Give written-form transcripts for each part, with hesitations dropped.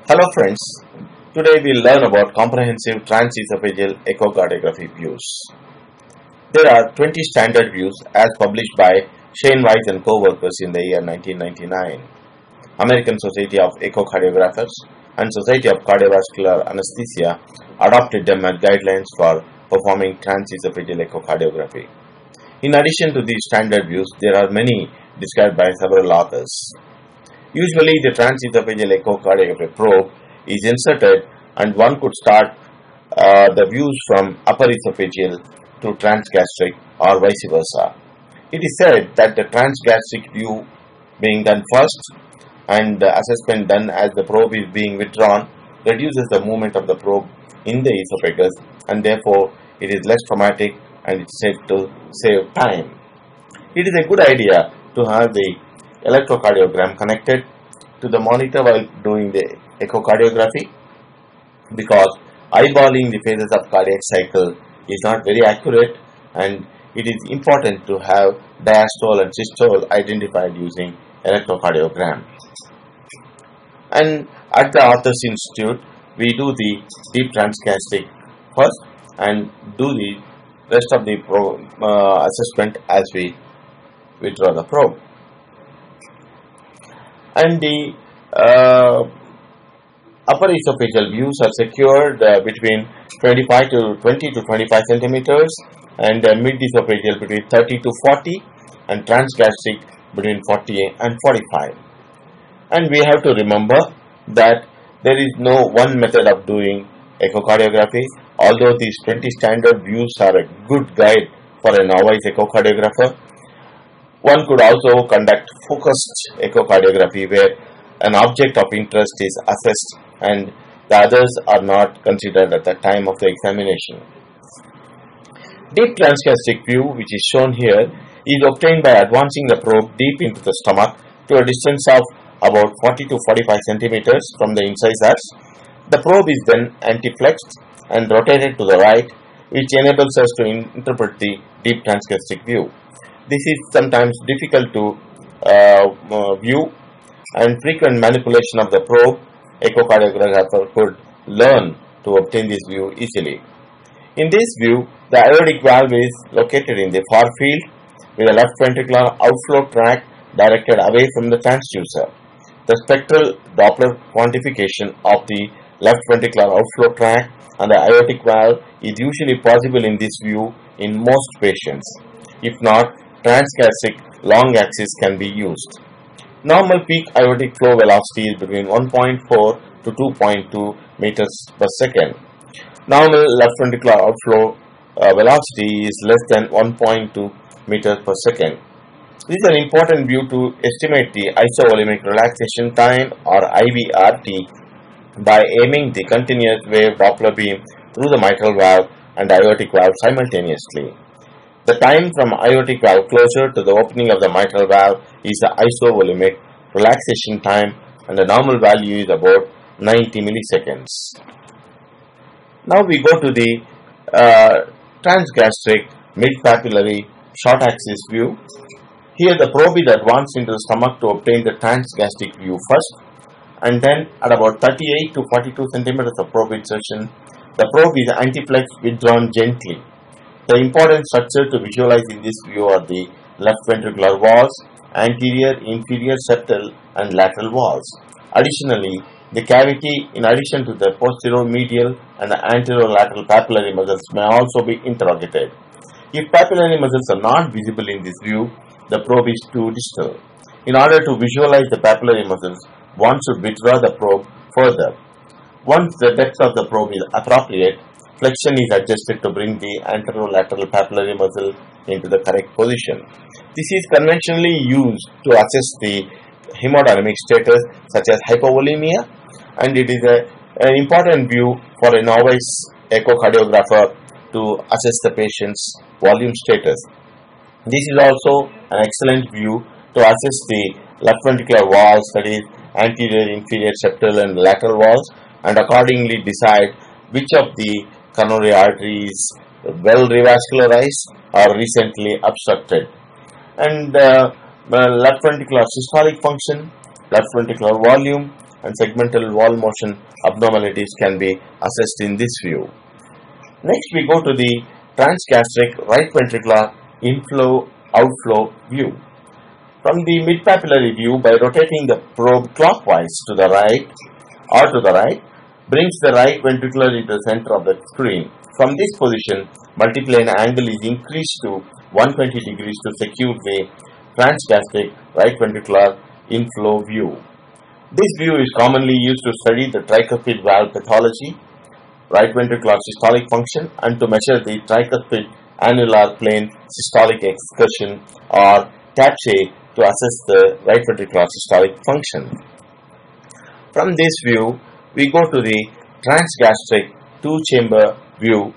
Hello friends, today we'll learn about comprehensive transesophageal echocardiography views. There are 20 standard views as published by Shane Weiss and co-workers in the year 1999. American Society of Echocardiographers and Society of Cardiovascular Anesthesia adopted them as guidelines for performing transesophageal echocardiography. In addition to these standard views, there are many described by several authors. Usually, the transesophageal echocardiography probe is inserted and one could start the views from upper esophageal to transgastric or vice versa. It is said that the transgastric view being done first and the assessment done as the probe is being withdrawn reduces the movement of the probe in the esophagus and therefore it is less traumatic and it's said to save time. It is a good idea to have the electrocardiogram connected to the monitor while doing the echocardiography because eyeballing the phases of cardiac cycle is not very accurate and it is important to have diastole and systole identified using electrocardiogram. And at the Authors Institute, we do the deep transgastric first and do the rest of the assessment as we withdraw the probe. And the upper esophageal views are secured between 20 to 25 centimeters and mid esophageal between 30 to 40 and transgastric between 40 and 45. And we have to remember that there is no one method of doing echocardiography. Although these 20 standard views are a good guide for a novice echocardiographer, one could also conduct focused echocardiography where an object of interest is assessed and the others are not considered at the time of the examination. Deep transgastric view, which is shown here, is obtained by advancing the probe deep into the stomach to a distance of about 40 to 45 centimeters from the incisors. The probe is then antiflexed and rotated to the right, which enables us to interpret the deep transgastric view. This is sometimes difficult to view, and frequent manipulation of the probe, echocardiographer could learn to obtain this view easily. In this view, the aortic valve is located in the far field with a left ventricular outflow tract directed away from the transducer. The spectral Doppler quantification of the left ventricular outflow tract and the aortic valve is usually possible in this view in most patients. If not, transgastric long axis can be used. Normal peak aortic flow velocity is between 1.4 to 2.2 meters per second. Normal left ventricular outflow velocity is less than 1.2 meters per second. This is an important view to estimate the isovolemic relaxation time or IVRT by aiming the continuous wave Doppler beam through the mitral valve and aortic valve simultaneously. The time from aortic valve closure to the opening of the mitral valve is the isovolemic relaxation time and the normal value is about 90 milliseconds. Now we go to the transgastric mid-papillary short axis view. Here the probe is advanced into the stomach to obtain the transgastric view first, and then at about 38 to 42 centimeters of probe insertion, the probe is antiflexed withdrawn gently. The important structure to visualize in this view are the left ventricular walls, anterior, inferior septal and lateral walls. Additionally, the cavity in addition to the posteromedial and the anterolateral papillary muscles may also be interrogated. If papillary muscles are not visible in this view, the probe is too distal. In order to visualize the papillary muscles, one should withdraw the probe further. Once the depth of the probe is appropriate, flexion is adjusted to bring the anterolateral papillary muscle into the correct position. This is conventionally used to assess the hemodynamic status such as hypovolemia, and it is an important view for a novice echocardiographer to assess the patient's volume status. This is also an excellent view to assess the left ventricular walls, that is anterior, inferior septal and lateral walls, and accordingly decide which of the coronary arteries well revascularized or recently obstructed. And left ventricular systolic function, left ventricular volume, and segmental wall motion abnormalities can be assessed in this view. Next, we go to the transgastric right ventricular inflow-outflow view. From the mid-papillary view, by rotating the probe clockwise to the right or to the right, brings the right ventricular into the center of the screen. From this position, multiplane angle is increased to 120 degrees to secure the transgastric right ventricular inflow view. This view is commonly used to study the tricuspid valve pathology, right ventricular systolic function, and to measure the tricuspid annular plane systolic excursion or TAPSE to assess the right ventricular systolic function. From this view, we go to the transgastric two-chamber view.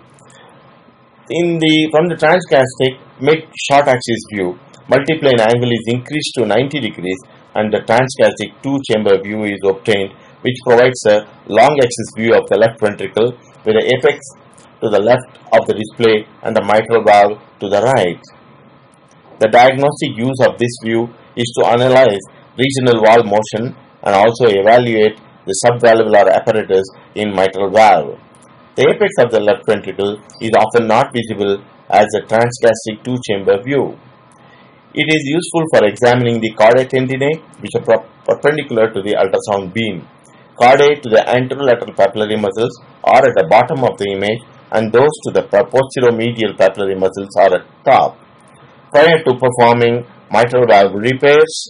From the transgastric mid-short axis view, multiplane angle is increased to 90 degrees and the transgastric two-chamber view is obtained, which provides a long axis view of the left ventricle with the apex to the left of the display and the mitral valve to the right. The diagnostic use of this view is to analyze regional wall motion and also evaluate the subvalvular apparatus in mitral valve. The apex of the left ventricle is often not visible as a transgastric two-chamber view. It is useful for examining the chordae tendineae, which are perpendicular to the ultrasound beam. Chordae to the anterolateral papillary muscles are at the bottom of the image, and those to the posteromedial papillary muscles are at top. Prior to performing mitral valve repairs,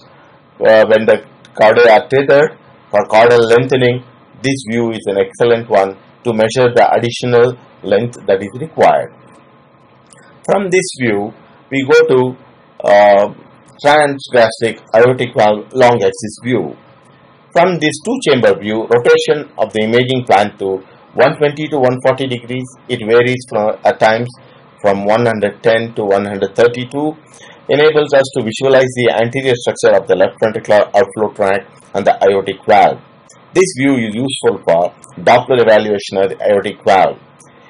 when the chordae are tethered for caudal lengthening, this view is an excellent one to measure the additional length that is required. From this view, we go to transgastric aortic valve long axis view. From this two-chamber view, rotation of the imaging plan to 120 to 140 degrees, it varies at times from 110 to 132, enables us to visualize the anterior structure of the left ventricular outflow tract and the aortic valve. This view is useful for Doppler evaluation of the aortic valve.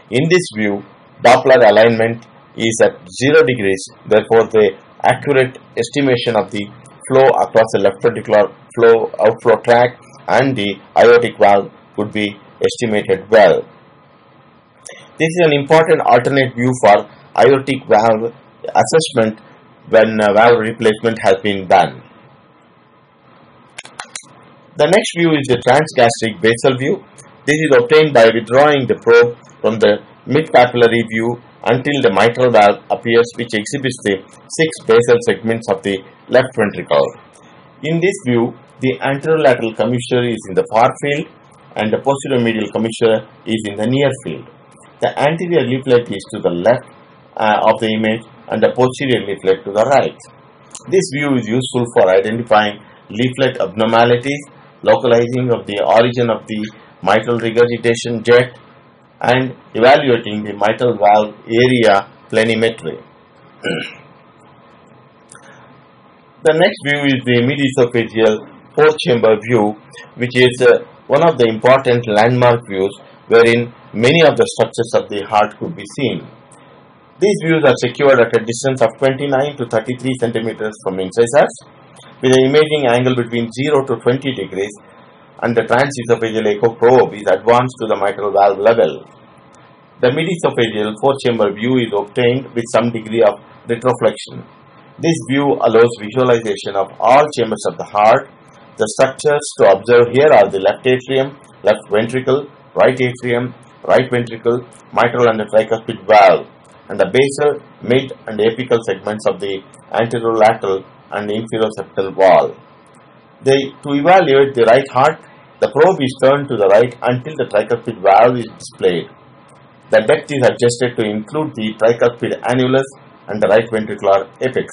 In this view, Doppler alignment is at 0 degrees, therefore the accurate estimation of the flow across the left ventricular outflow tract and the aortic valve could be estimated well. This is an important alternate view for aortic valve assessment when valve replacement has been done. The next view is the transgastric basal view. This is obtained by withdrawing the probe from the mid-papillary view until the mitral valve appears, which exhibits the 6 basal segments of the left ventricle. In this view, the anterolateral commissure is in the far field and the posteromedial commissure is in the near field. The anterior leaflet is to the left of the image and the posterior leaflet to the right. This view is useful for identifying leaflet abnormalities, localizing of the origin of the mitral regurgitation jet, and evaluating the mitral valve area planimetry. The next view is the mid-esophageal 4-chamber view, which is one of the important landmark views wherein many of the structures of the heart could be seen. These views are secured at a distance of 29 to 33 centimeters from incisors, with an imaging angle between 0 to 20 degrees, and the transesophageal echo probe is advanced to the mitral valve level. The mid-esophageal 4-chamber view is obtained with some degree of retroflexion. This view allows visualization of all chambers of the heart. The structures to observe here are the left atrium, left ventricle, right atrium, right ventricle, mitral and the tricuspid valve, and the basal, mid and apical segments of the anterolateral and inferoseptal wall. To evaluate the right heart, the probe is turned to the right until the tricuspid valve is displayed. The depth is adjusted to include the tricuspid annulus and the right ventricular apex.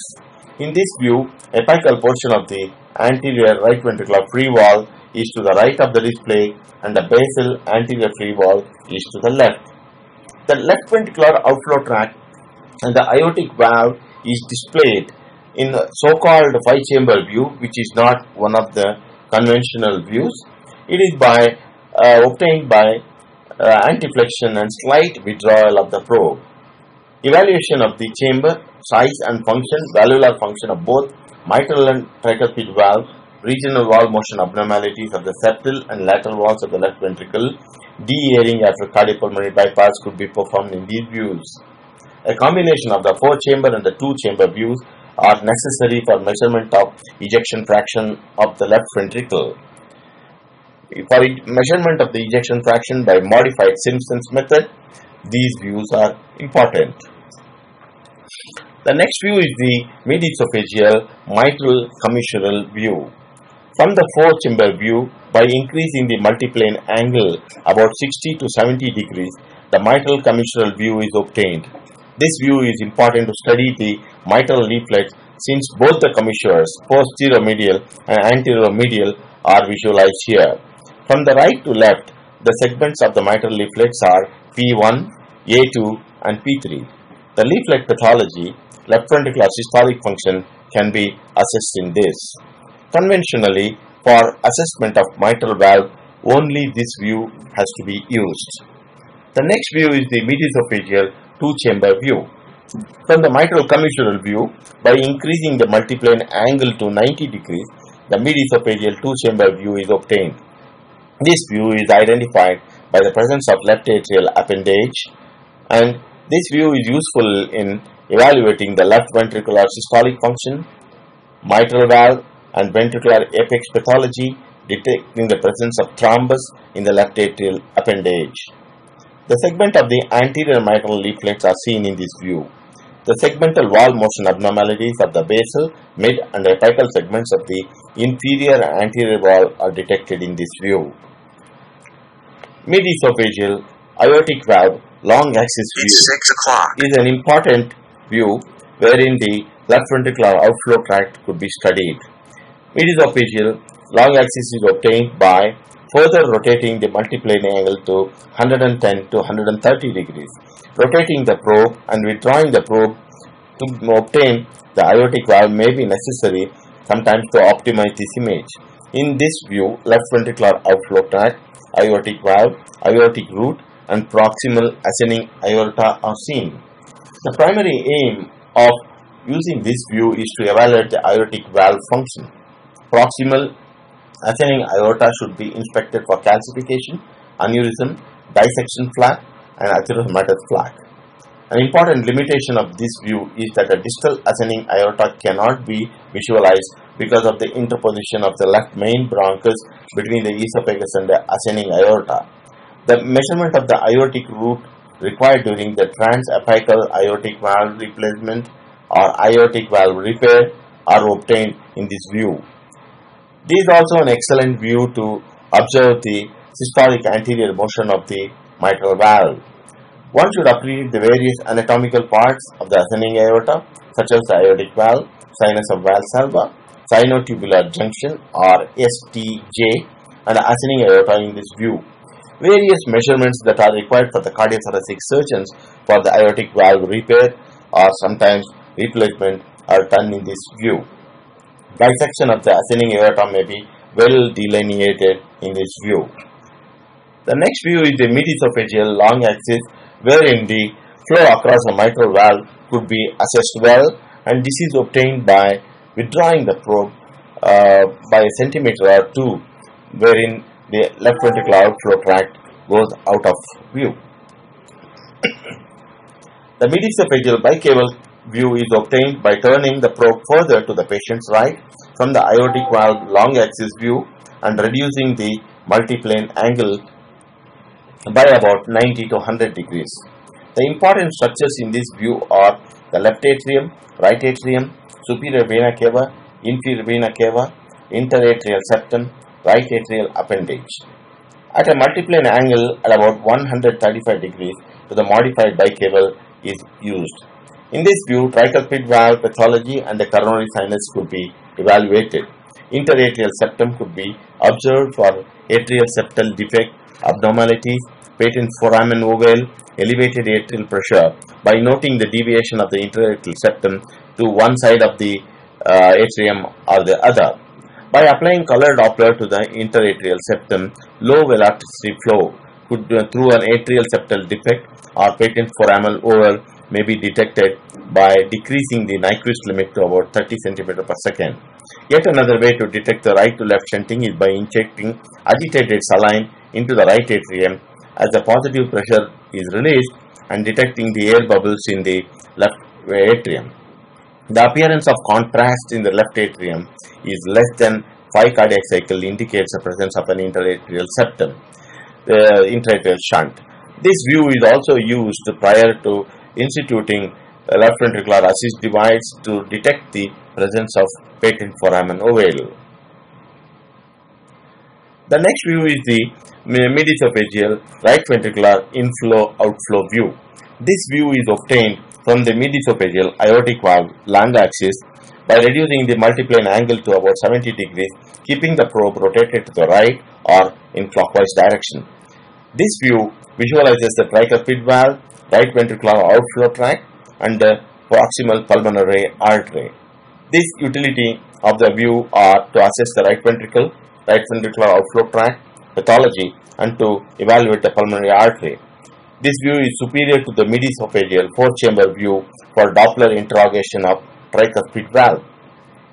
In this view, apical portion of the anterior right ventricular free wall is to the right of the display and the basal anterior free wall is to the left. The left ventricular outflow tract and the aortic valve is displayed in the so-called 5-chamber view, which is not one of the conventional views. It is obtained by antiflexion and slight withdrawal of the probe. Evaluation of the chamber, size and function, valvular function of both mitral and tricuspid valve regional wall motion abnormalities of the septal and lateral walls of the left ventricle, de-airing after cardiopulmonary bypass could be performed in these views. A combination of the 4-chamber and the 2-chamber views are necessary for measurement of ejection fraction of the left ventricle. For measurement of the ejection fraction by modified Simpson's method, these views are important. The next view is the mid-esophageal mitral commissural view. From the 4-chamber view, by increasing the multiplane angle about 60 to 70 degrees, the mitral commissural view is obtained. This view is important to study the mitral leaflets since both the commissures, posterior-medial and anterior-medial, are visualized here. From the right to left, the segments of the mitral leaflets are P1, A2 and P3. The leaflet pathology, left ventricular systolic function, can be assessed in this. Conventionally, for assessment of mitral valve, only this view has to be used. The next view is the mid-esophageal 2-chamber view. From the mitral commissural view, by increasing the multiplane angle to 90 degrees, the mid-esophageal 2-chamber view is obtained. This view is identified by the presence of left atrial appendage, and this view is useful in evaluating the left ventricular systolic function, mitral valve and ventricular apex pathology, detecting the presence of thrombus in the left atrial appendage. The segment of the anterior mitral leaflets are seen in this view. The segmental wall motion abnormalities of the basal, mid and apical segments of the inferior and anterior wall are detected in this view. Mid-esophageal aortic valve long axis view is an important view wherein the left ventricular outflow tract could be studied. Mid-esophageal long axis is obtained by further rotating the multiplane angle to 110 to 130 degrees, rotating the probe and withdrawing the probe to obtain the aortic valve may be necessary sometimes to optimize this image. In this view, left ventricular outflow tract, aortic valve, aortic root and proximal ascending aorta are seen. The primary aim of using this view is to evaluate the aortic valve function. Proximal ascending aorta should be inspected for calcification, aneurysm, dissection flap and atherosmatous plaque. An important limitation of this view is that a distal ascending aorta cannot be visualized because of the interposition of the left main bronchus between the esophagus and the ascending aorta. The measurement of the aortic root required during the transapical aortic valve replacement or aortic valve repair are obtained in this view. This is also an excellent view to observe the systolic anterior motion of the mitral valve. One should appreciate the various anatomical parts of the ascending aorta, such as the aortic valve, sinus of Valsalva, sinotubular junction or STJ, and the ascending aorta in this view. Various measurements that are required for the cardiothoracic surgeons for the aortic valve repair or sometimes replacement are done in this view. Dissection of the ascending aorta may be well delineated in this view. The next view is the mid-esophageal long axis, wherein the flow across the mitral valve could be assessed well, and this is obtained by withdrawing the probe by a centimeter or two, wherein the left ventricular outflow tract goes out of view. The mid-esophageal bicaval view is obtained by turning the probe further to the patient's right from the aortic valve long axis view and reducing the multiplane angle by about 90 to 100 degrees. The important structures in this view are the left atrium, right atrium, superior vena cava, inferior vena cava, interatrial septum, right atrial appendage. At a multiplane angle at about 135 degrees to the modified bicaval is used. In this view, tricuspid valve pathology and the coronary sinus could be evaluated. Interatrial septum could be observed for atrial septal defect, abnormalities, patent foramen ovale, elevated atrial pressure by noting the deviation of the interatrial septum to one side of the atrium or the other. By applying color Doppler to the interatrial septum, low velocity flow could through an atrial septal defect or patent foramen ovale may be detected by decreasing the Nyquist limit to about 30 cm per second. Yet another way to detect the right to left shunting is by injecting agitated saline into the right atrium as the positive pressure is released and detecting the air bubbles in the left atrium. The appearance of contrast in the left atrium is less than 5 cardiac cycles indicates the presence of an interatrial septum, the interatrial shunt. This view is also used prior to instituting a left ventricular assist device to detect the presence of patent foramen ovale. The next view is the midesophageal right ventricular inflow-outflow view. This view is obtained from the midesophageal aortic valve long axis by reducing the multiplane angle to about 70 degrees, keeping the probe rotated to the right or in clockwise direction. This view visualizes the tricuspid valve, right ventricular outflow tract, and the proximal pulmonary artery. This utility of the view are to assess the right ventricular outflow tract pathology and to evaluate the pulmonary artery. This view is superior to the midesophageal 4-chamber view for Doppler interrogation of tricuspid valve.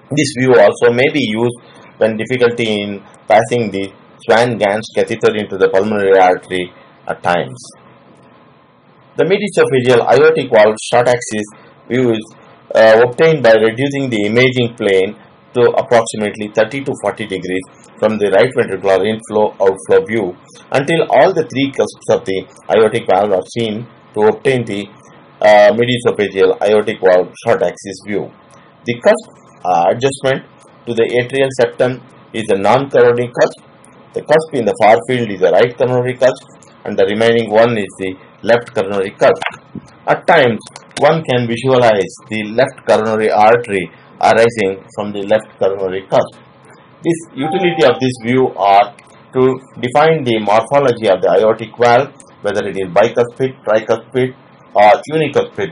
This view also may be used when difficulty in passing the Swan-Ganz catheter into the pulmonary artery at times. The midesophageal aortic valve short axis view is obtained by reducing the imaging plane to approximately 30 to 40 degrees from the right ventricular inflow-outflow view until all the three cusps of the aortic valve are seen to obtain the midesophageal aortic valve short axis view. The cusp adjustment to the atrial septum is the non-coronary cusp. The cusp in the far field is the right coronary cusp and the remaining one is the left coronary cusp. At times, one can visualize the left coronary artery arising from the left coronary cusp. This utility of this view are to define the morphology of the aortic valve, whether it is bicuspid, tricuspid or unicuspid.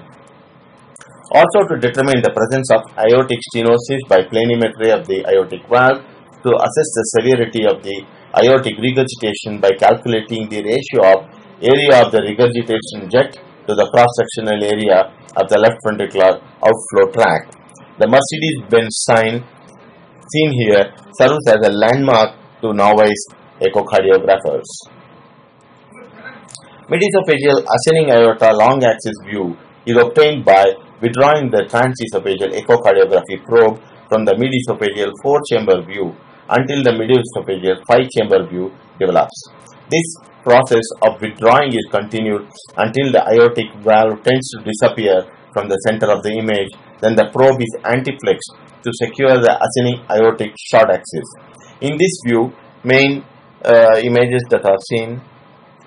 Also to determine the presence of aortic stenosis by planimetry of the aortic valve, to assess the severity of the aortic regurgitation by calculating the ratio of area of the regurgitation jet to the cross-sectional area of the left ventricular outflow tract. The Mercedes-Benz sign seen here serves as a landmark to novice echocardiographers. Midesophageal ascending aorta long axis view is obtained by withdrawing the transesophageal echocardiography probe from the midesophageal 4-chamber view until the midesophageal 5-chamber view develops. This process of withdrawing is continued until the aortic valve tends to disappear from the center of the image. Then the probe is antiflexed to secure the ascending aortic short axis. In this view, main images that are seen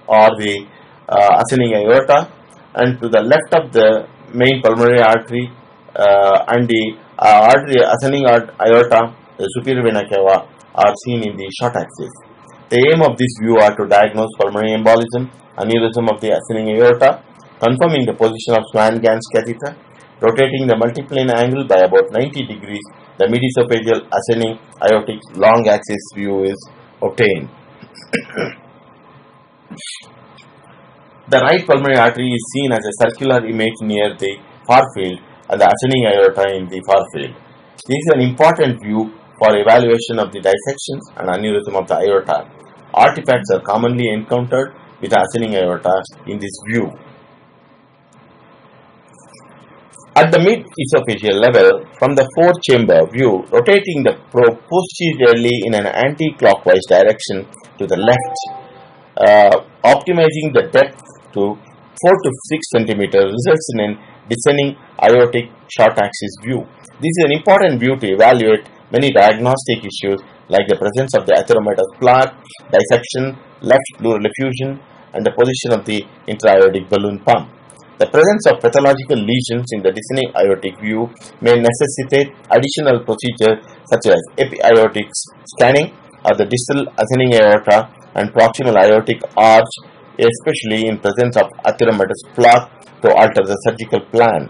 are the ascending aorta, and to the left of the main pulmonary artery and the ascending aorta, the superior vena cava, are seen in the short axis. The aim of this view are to diagnose pulmonary embolism, aneurysm of the ascending aorta, confirming the position of Swan-Ganz catheter, rotating the multiplane angle by about 90 degrees. The midesophageal ascending aortic long axis view is obtained. The right pulmonary artery is seen as a circular image near the far field and the ascending aorta in the far field. This is an important view for evaluation of the dissections and aneurysm of the aorta. Artifacts are commonly encountered with the ascending aorta in this view. At the mid-esophageal level, from the 4-chamber view, rotating the probe posteriorly in an anti-clockwise direction to the left, optimizing the depth to 4 to 6 cm results in a descending aortic short axis view. This is an important view to evaluate many diagnostic issues like the presence of the atheromatous plaque, dissection, left pleural effusion, and the position of the intra-aortic balloon pump. The presence of pathological lesions in the descending aortic view may necessitate additional procedures such as epi-aortic scanning of the distal ascending aorta and proximal aortic arch, especially in presence of atheromatous plaque, to alter the surgical plan.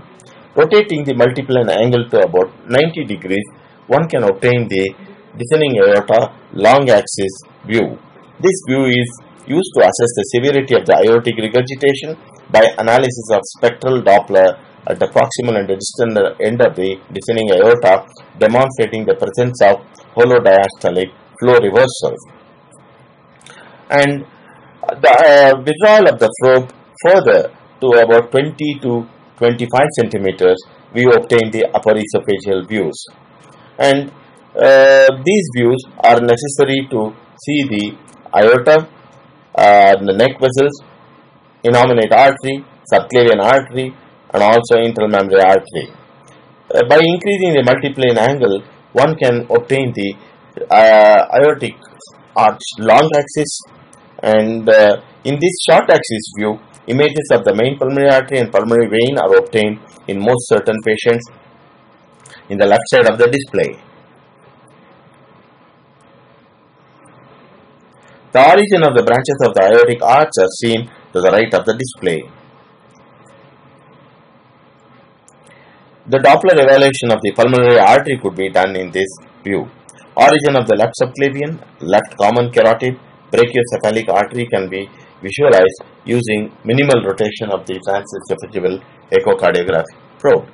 Rotating the multiplane angle to about 90 degrees, one can obtain the descending aorta long axis view. This view is used to assess the severity of the aortic regurgitation by analysis of spectral Doppler at the proximal and the distal end of the descending aorta, demonstrating the presence of hollow diastolic flow reversal. And the withdrawal of the probe further to about 20 to 25 centimeters, we obtain the upper esophageal views. And these views are necessary to see the aorta, the neck vessels, innominate artery, subclavian artery, and also intermammary artery. By increasing the multiplane angle, one can obtain the aortic arch long axis, and in this short axis view, images of the main pulmonary artery and pulmonary vein are obtained in most certain patients in the left side of the display. The origin of the branches of the aortic arch are seen to the right of the display. The Doppler evaluation of the pulmonary artery could be done in this view. Origin of the left subclavian, left common carotid, brachiocephalic artery can be visualized using minimal rotation of the transesophageal echocardiograph probe.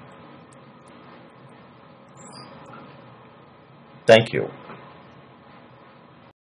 Thank you.